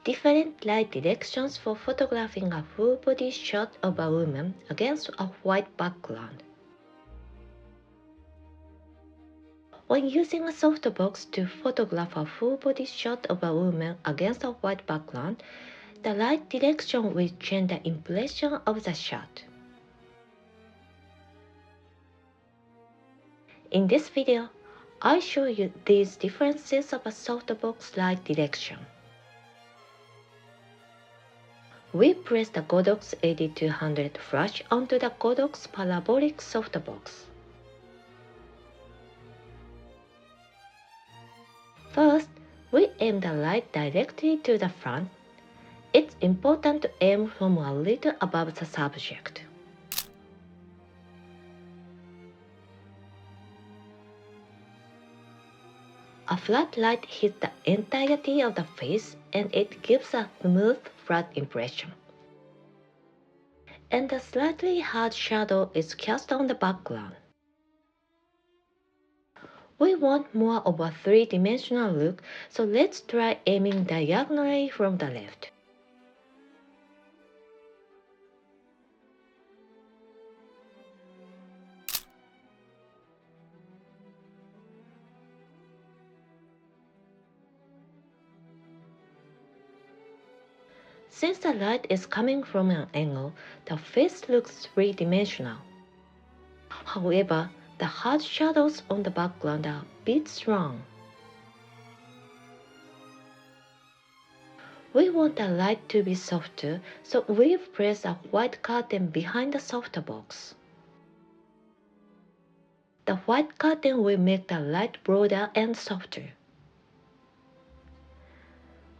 Different light directions for photographing a full body shot of a woman against a white background. When using a softbox to photograph a full body shot of a woman against a white background, the light direction will change the impression of the shot. In this video, I show you these differences of a softbox light direction. We place the Godox 8200 flash onto the Godox parabolic softbox. First, we aim the light directly to the front. It's important to aim from a little above the subject. A flat light hits the entirety of the face and it gives a smooth, flat impression. And a slightly hard shadow is cast on the background. We want more of a three-dimensional look, so let's try aiming diagonally from the left. Since the light is coming from an angle, the face looks three-dimensional. However, the hard shadows on the background are a bit strong. We want the light to be softer, so we've placed a white curtain behind the softbox. The white curtain will make the light broader and softer.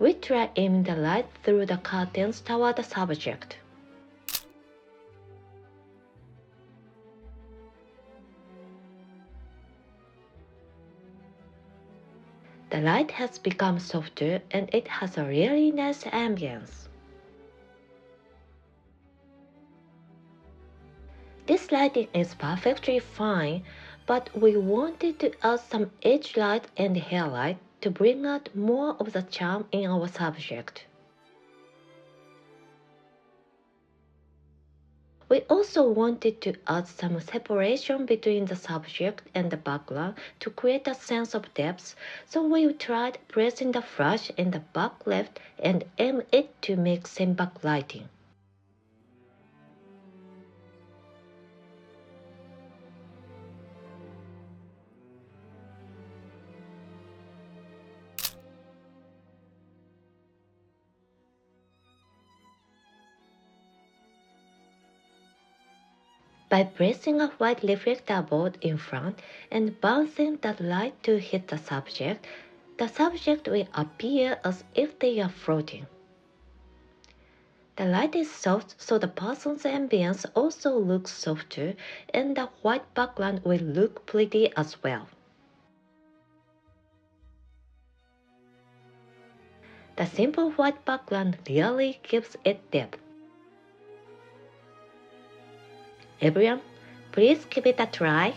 We try aiming the light through the curtains toward the subject. The light has become softer and it has a really nice ambience. This lighting is perfectly fine, but we wanted to add some edge light and hair light to bring out more of the charm in our subject. We also wanted to add some separation between the subject and the background to create a sense of depth, so we tried pressing the flash in the back left and aim it to make same backlighting. By placing a white reflector board in front and bouncing that light to hit the subject will appear as if they are floating. The light is soft, so the person's ambience also looks softer, and the white background will look pretty as well. The simple white background really gives it depth. Everyone, please give it a try.